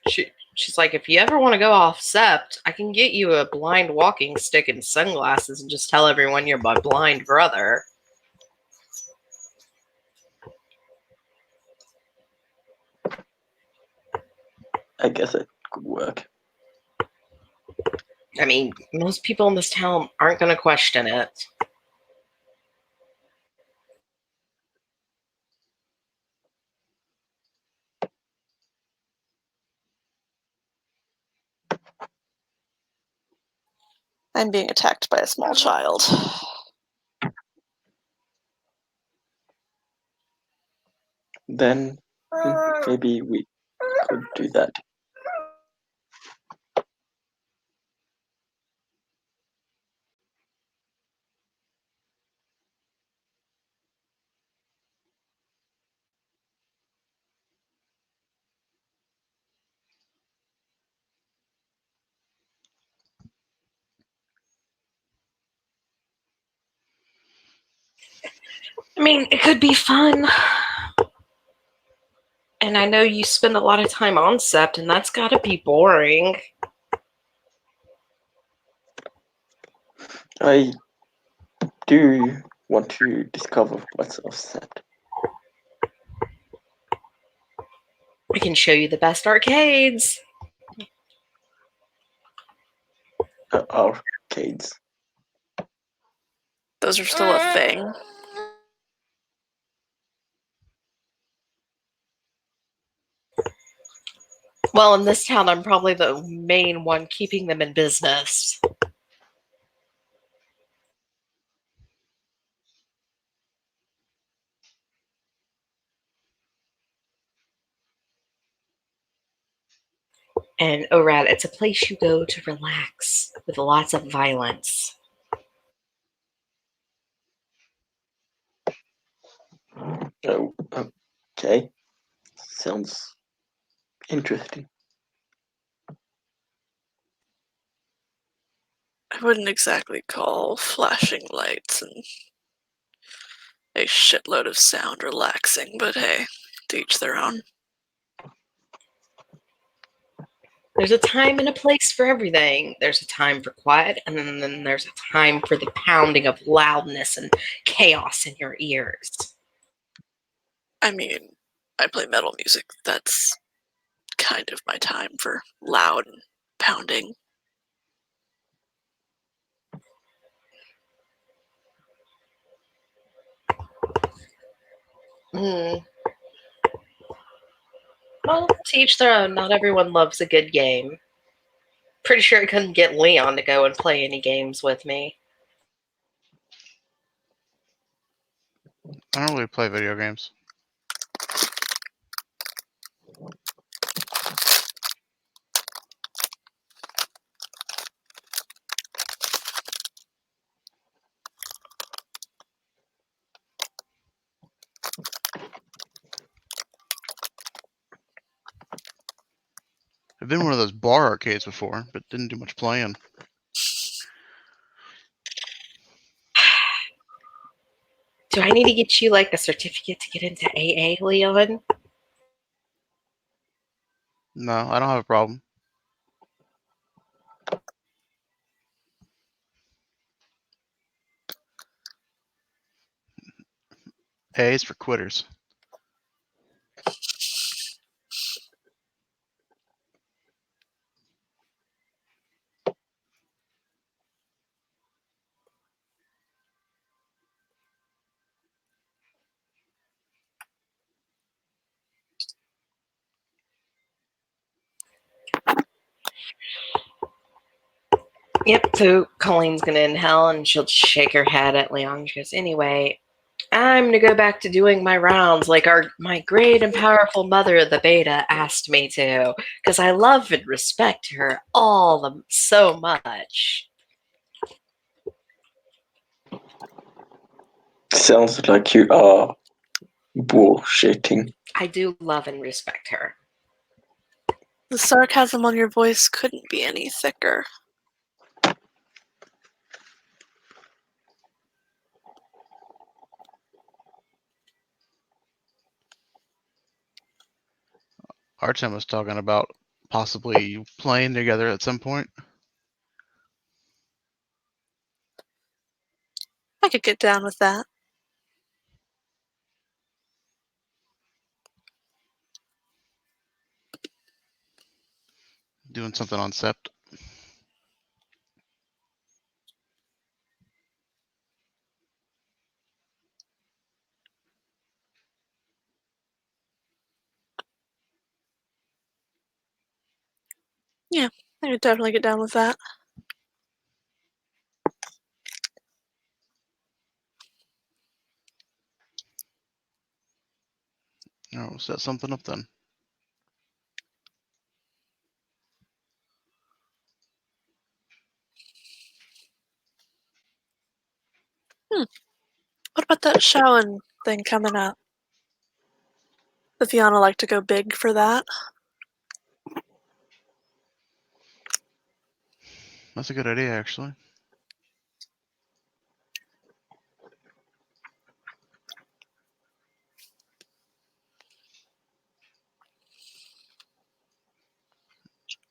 she's like, if you ever want to go off Sept, I can get you a blind walking stick and sunglasses and just tell everyone you're my blind brother. I guess it could work. I mean, most people in this town aren't going to question it. I'm being attacked by a small child. Then maybe we could do that. I mean, it could be fun. And I know you spend a lot of time on Sept, and that's got to be boring. I do want to discover what's offset. We can show you the best arcades. Arcades. Those are still a thing. Well, in this town, I'm probably the main one keeping them in business. And Orad, it's a place you go to relax with lots of violence. Oh, okay. Sounds interesting. I wouldn't exactly call flashing lights and a shitload of sound relaxing, but hey, to each their own. There's a time and a place for everything. There's a time for quiet, and then there's a time for the pounding of loudness and chaos in your ears. I mean, I play metal music. That's kind of my time for loud and pounding. Hmm. Well, to each their own. Not everyone loves a good game. Pretty sure I couldn't get Leon to go and play any games with me. I don't really play video games. I've been one of those bar arcades before, but didn't do much playing. Do I need to get you like a certificate to get into AA, Leon? No, I don't have a problem. A is for quitters. Yep, so Colleen's gonna inhale and she'll shake her head at Leon. She goes, anyway, I'm gonna go back to doing my rounds like my great and powerful mother, the beta, asked me to, because I love and respect her so much. Sounds like you are bullshitting. I do love and respect her. The sarcasm on your voice couldn't be any thicker. Artem was talking about possibly playing together at some point. I could get down with that. Doing something on Sept. Yeah, I could definitely get down with that. Oh, set something up then. What about that Shaolin thing coming up? Does Fiona like to go big for that? That's a good idea, actually.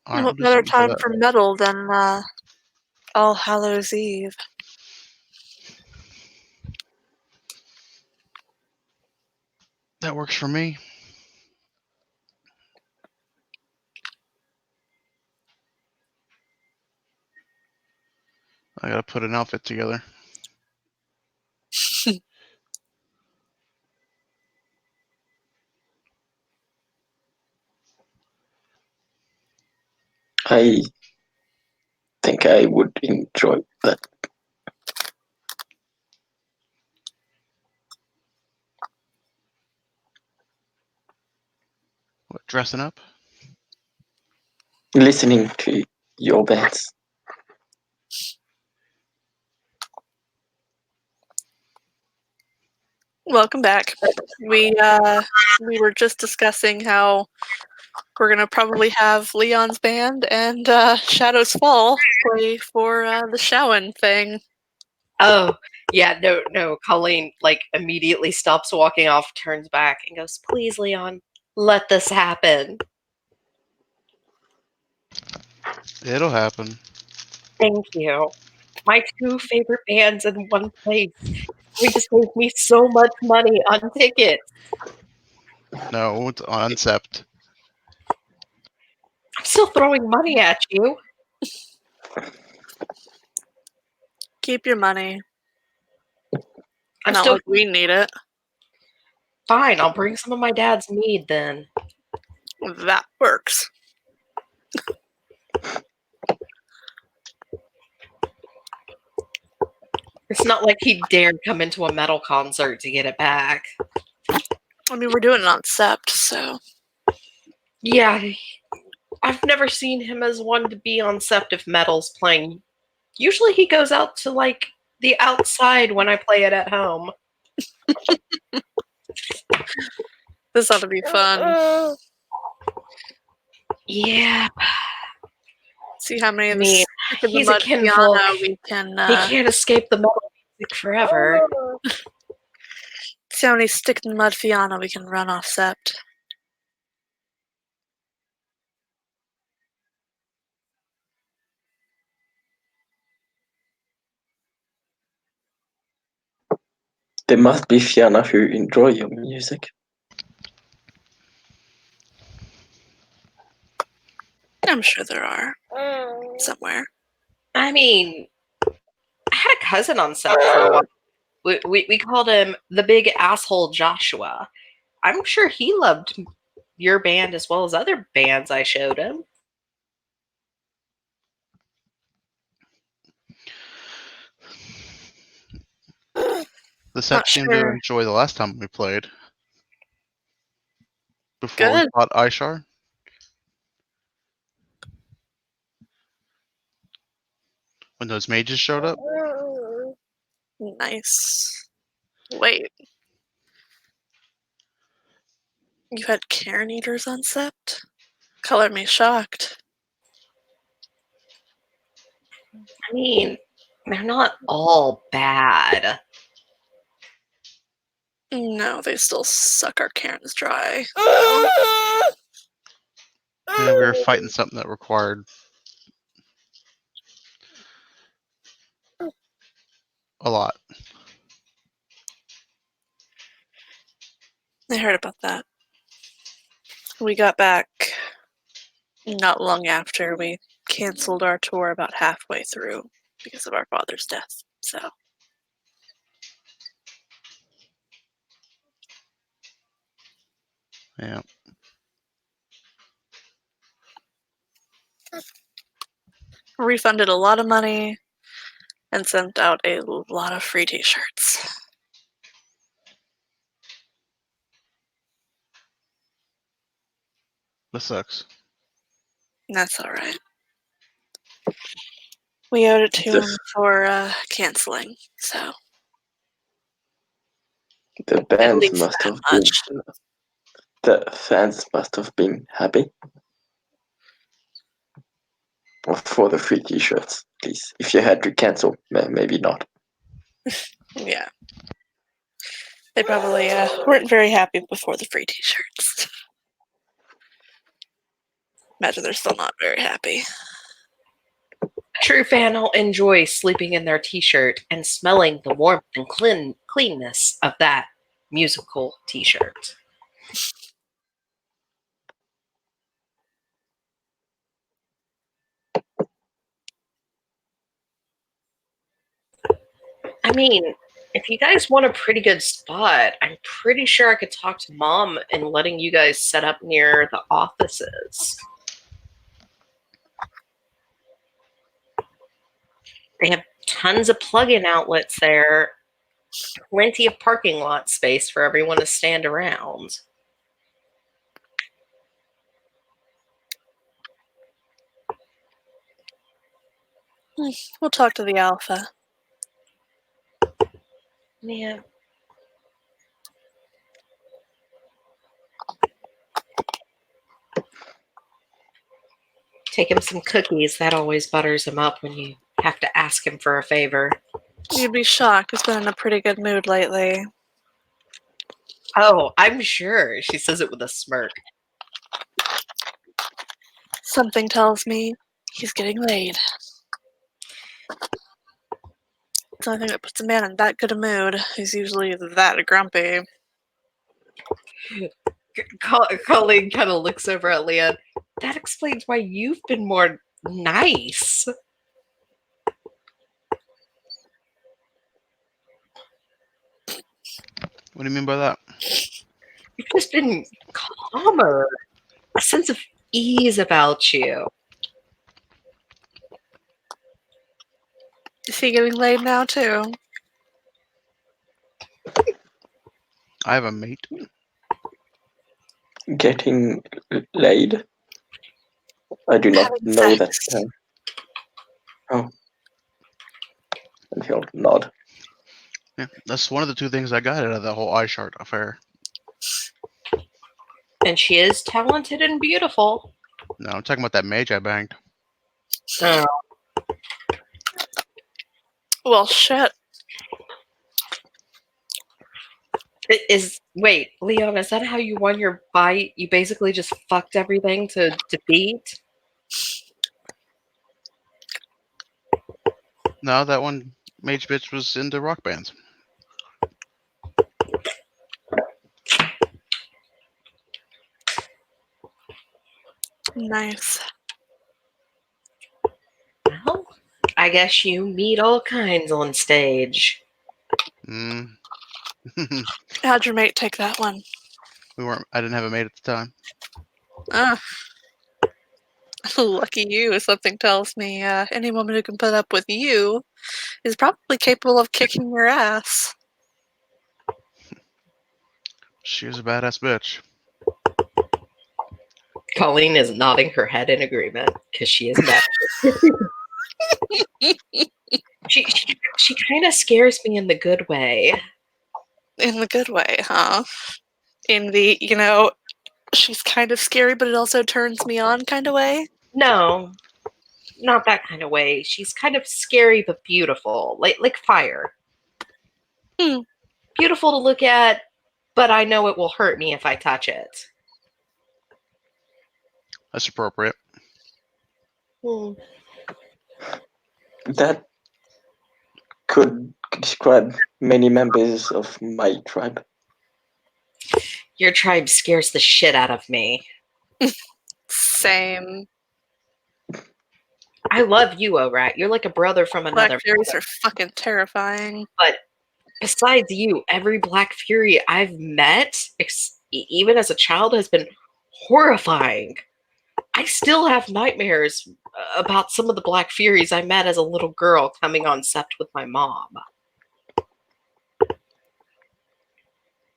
All right, What we'll do better something for time that. for metal than All Hallows Eve? That works for me. I gotta put an outfit together. I think I would enjoy that. What, dressing up? Listening to your bands. Welcome back. We were just discussing how we're gonna probably have Leon's band and Shadows Fall play for the Shaolin thing. Oh, yeah, no. Colleen, like, immediately stops walking off, turns back, and goes, "Please, Leon, let this happen." It'll happen. Thank you. My two favorite bands in one place. We just save me so much money on tickets. No, it's on Sept. I'm still throwing money at you. Keep your money. I'm Not still like we need it. fine. I'll bring some of my dad's mead then. That works. It's not like he dared come into a metal concert to get it back. I mean, we're doing it on Sept, so Yeah, I've never seen him as one to be on Sept if metal's playing. Usually he goes out to, like, the outside when I play it at home. this ought to be fun. Yeah, See how many I of the mean, stick in the he's a mud kinfolk. piano we can. He can't escape the metal music forever. See how many stick in the mud piano we can run off Sept. There must be Fiona who enjoy your music. I'm sure there are somewhere. I mean, I had a cousin on Sept for a while. We called him the big asshole Joshua. I'm sure he loved your band as well as other bands I showed him. The Sept seemed to sure. enjoy the last time we played. Before Good. we fought Ishar. When those mages showed up. Nice. Wait. You had Karen Eaters on Sept? Color me shocked. I mean, they're not all bad. No, they still suck our Karens dry. Yeah, we were fighting something that required a lot. I heard about that. We got back not long after we canceled our tour about halfway through because of our father's death. So Yeah. refunded a lot of money and sent out a lot of free t-shirts. That sucks. That's all right. We owed it to him Yes. for canceling, so The At bands least must that have much. been. The fans must have been happy. Or for the free T-shirts, please. If you had to cancel, maybe not. Yeah. They probably weren't very happy before the free t-shirts. Imagine they're still not very happy. A true fan will enjoy sleeping in their t-shirt and smelling the warmth and cleanness of that musical t-shirt. I mean, if you guys want a pretty good spot, I'm pretty sure I could talk to Mom and letting you guys set up near the offices. They have tons of plug-in outlets there, plenty of parking lot space for everyone to stand around. We'll talk to the alpha. Yeah. Take him some cookies. That always butters him up when you have to ask him for a favor. You'd be shocked. He's been in a pretty good mood lately. Oh, I'm sure. She says it with a smirk. Something tells me he's getting laid. It's the only thing that puts a man in that good a mood. He's usually that grumpy. Colleen kind of looks over at Leah. That explains why you've been more nice. What do you mean by that? You've just been calmer. A sense of ease about you. Is he getting laid now, too? I have a mate. Getting laid? I do not Having know sex. that. Oh. And he'll nod. Yeah, that's one of the two things I got out of that whole eye chart affair. And she is talented and beautiful. No, I'm talking about that mage I banged. Oh. Well, shit. Wait, Leon, is that how you won your bite? You basically just fucked everything to defeat? No, that one mage bitch was into rock bands. Nice. Well, I guess you meet all kinds on stage. Mm. How'd your mate take that one? I didn't have a mate at the time. Ah. Lucky you, something tells me any woman who can put up with you is probably capable of kicking your ass. She was a badass bitch. Colleen is nodding her head in agreement because she is mad. she kind of scares me in the good way. In the good way, huh? In the, she's kind of scary, but it also turns me on kind of way? No, not that kind of way. She's kind of scary but beautiful, like fire. Beautiful to look at, but I know it will hurt me if I touch it. That's appropriate. That could describe many members of my tribe. Your tribe scares the shit out of me. Same. I love you, O-Rat. You're like a brother from Black another Furies mother. are fucking terrifying. But besides you, every Black Fury I've met, even as a child, has been horrifying. I still have nightmares about some of the Black Furies I met as a little girl coming on Sept with my mom.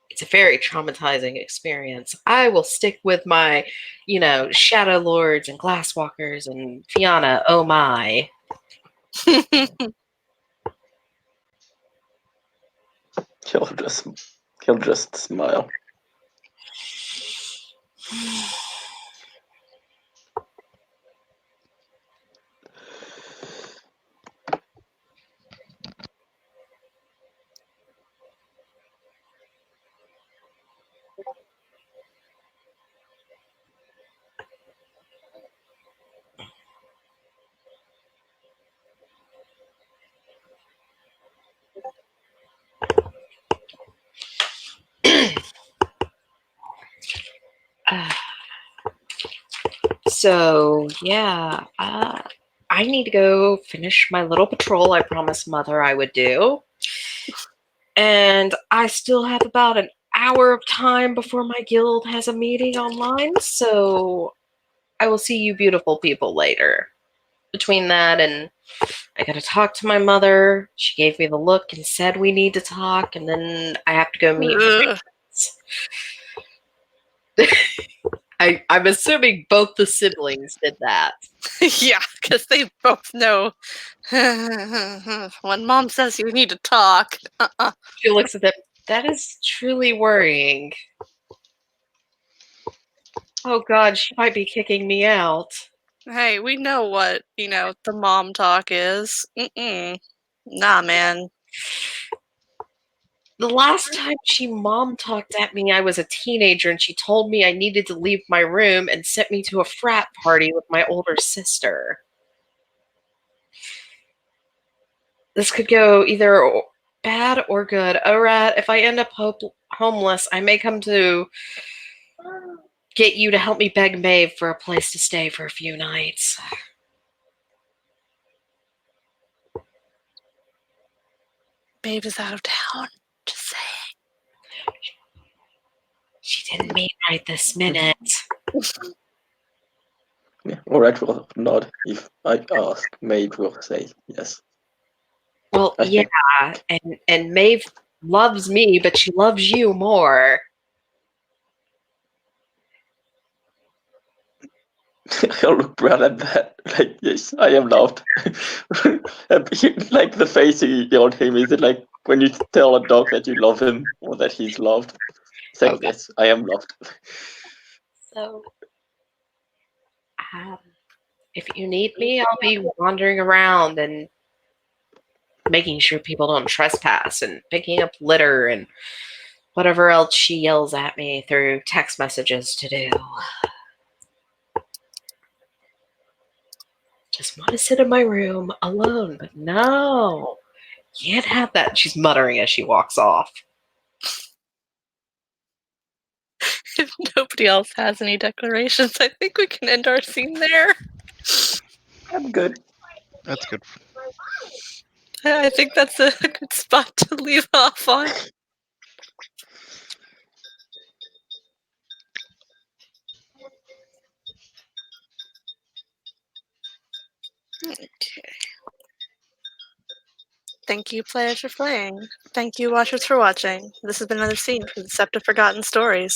It's a very traumatizing experience. I will stick with my, Shadow Lords and Glasswalkers and Fianna, oh my. He'll just He'll just smile. So, yeah, I need to go finish my little patrol I promised Mother I would do. And I still have about an hour of time before my guild has a meeting online, so I will see you beautiful people later. Between that and I gotta talk to my mother. She gave me the look and said we need to talk, and then I have to go meet her. Ugh. I'm assuming both the siblings did that. Yeah, because they both know when mom says you need to talk. She looks at them. That is truly worrying. Oh God, she might be kicking me out. Hey, we know what, the mom talk is. Nah, man. The last time she mom talked at me, I was a teenager and she told me I needed to leave my room and sent me to a frat party with my older sister. This could go either bad or good. Oh, Rat, if I end up homeless, I may come to get you to help me beg Maeve for a place to stay for a few nights. Babe is out of town. Just saying. She didn't mean right this minute. Yeah, Alright will nod. If I ask, Maeve will say yes. Well, I yeah, and Maeve loves me, but she loves you more. I'll look proud at that. Like, yes, I am loved. Like the face on him, is it like when you tell a dog that you love him or that he's loved? It's like, Okay. yes, I am loved. So, if you need me, I'll be wandering around and making sure people don't trespass and picking up litter and whatever else she yells at me through text messages to do. Just want to sit in my room alone, but no, can't have that. She's muttering as she walks off. If nobody else has any declarations, I think we can end our scene there. I'm good. That's good. I think that's a good spot to leave off on. Okay. Thank you, players, for playing. Thank you, watchers, for watching. This has been another scene from the Sept of Forgotten Stories.